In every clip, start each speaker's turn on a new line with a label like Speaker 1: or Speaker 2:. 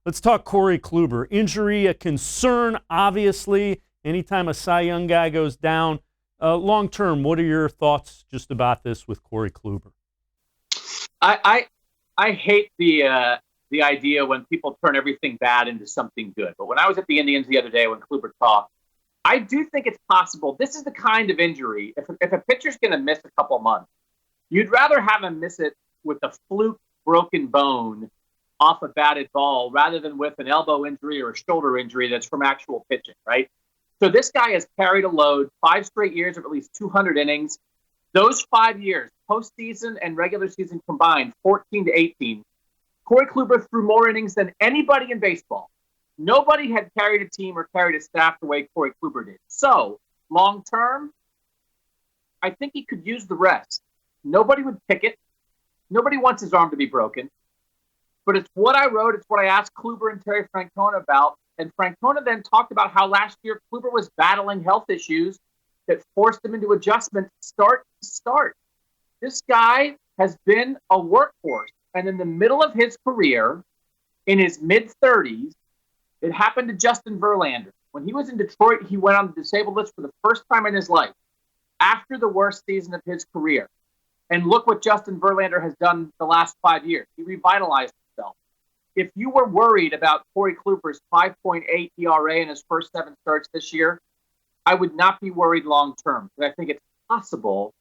Speaker 1: Let's talk Corey Kluber. Injury, a concern, obviously. Anytime a Cy Young guy goes down, long term, what are your thoughts just about this with Corey Kluber?
Speaker 2: I hate the idea when people turn everything bad into something good. But when I was at the Indians the other day when Kluber talked, I do think it's possible. This is the kind of injury, if a pitcher's going to miss a couple months, you'd rather have him miss it with a fluke broken bone off a batted ball rather than with an elbow injury or a shoulder injury that's from actual pitching, right? So this guy has carried a load 5 straight years of at least 200 innings. Those 5 years, postseason and regular season combined, 14 to 18, Corey Kluber threw more innings than anybody in baseball. Nobody had carried a team or carried a staff the way Corey Kluber did. So, long term, I think he could use the rest. Nobody would pick it. Nobody wants his arm to be broken. But it's what I wrote. It's what I asked Kluber and Terry Francona about. And Francona then talked about how last year Kluber was battling health issues that forced him into adjustment start to start. This guy has been a workhorse. And in the middle of his career, in his mid-30s, it happened to Justin Verlander. When he was in Detroit, he went on the disabled list for the first time in his life after the worst season of his career. And look what Justin Verlander has done the last 5 years. He revitalized himself. If you were worried about Corey Kluber's 5.8 ERA in his first 7 starts this year, I would not be worried long term. But I think it's possible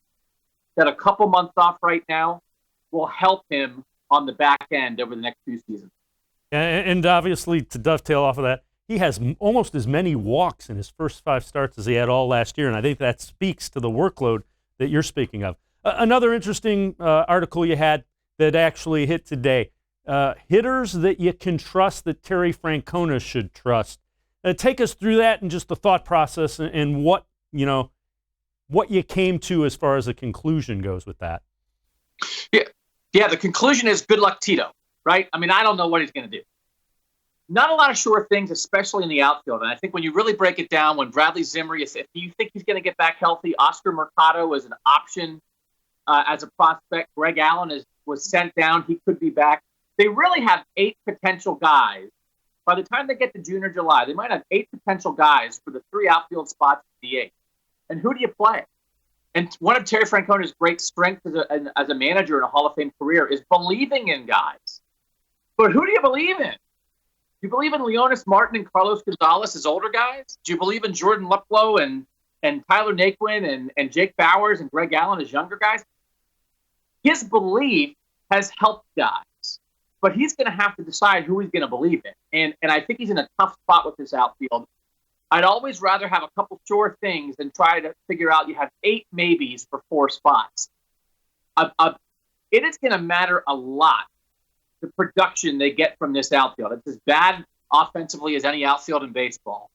Speaker 2: that a couple months off right now will help him on the back end over the next few seasons.
Speaker 1: And obviously, to dovetail off of that, he has almost as many walks in his first 5 starts as he had all last year, and I think that speaks to the workload that you're speaking of. Another interesting article you had that actually hit today, hitters that you can trust that Terry Francona should trust. Take us through that and just the thought process and what you came to as far as the conclusion goes with that.
Speaker 2: Yeah, the conclusion is good luck, Tito, right? I mean, I don't know what he's going to do. Not a lot of sure things, especially in the outfield. And I think when you really break it down, when Bradley Zimmer, if you think he's going to get back healthy, Oscar Mercado is an option as a prospect. Greg Allen was sent down. He could be back. They really have 8 potential guys. By the time they get to June or July, they might have 8 potential guys for the 3 outfield spots in the 8. And who do you play? And one of Terry Francona's great strengths as a manager in a Hall of Fame career is believing in guys. But who do you believe in? Do you believe in Leonis Martin and Carlos Gonzalez as older guys? Do you believe in Jordan Luplow and Tyler Naquin and Jake Bowers and Greg Allen as younger guys? His belief has helped guys, but he's going to have to decide who he's going to believe in. And I think he's in a tough spot with this outfield. I'd always rather have a couple sure things than try to figure out you have 8 maybes for 4 spots. It is going to matter a lot, the production they get from this outfield. It's as bad offensively as any outfield in baseball.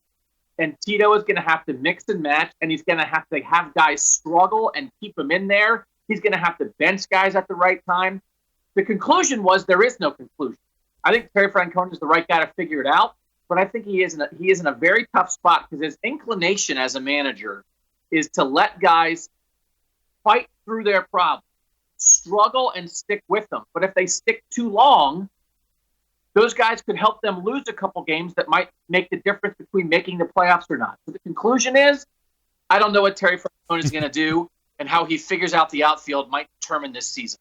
Speaker 2: And Tito is going to have to mix and match, and he's going to have guys struggle and keep them in there. He's going to have to bench guys at the right time. The conclusion was there is no conclusion. I think Terry Francona is the right guy to figure it out, but I think he is in a very tough spot because his inclination as a manager is to let guys fight through their problems, struggle and stick with them. But if they stick too long, those guys could help them lose a couple games that might make the difference between making the playoffs or not. So the conclusion is, I don't know what Terry Francona is going to do, and how he figures out the outfield might determine this season.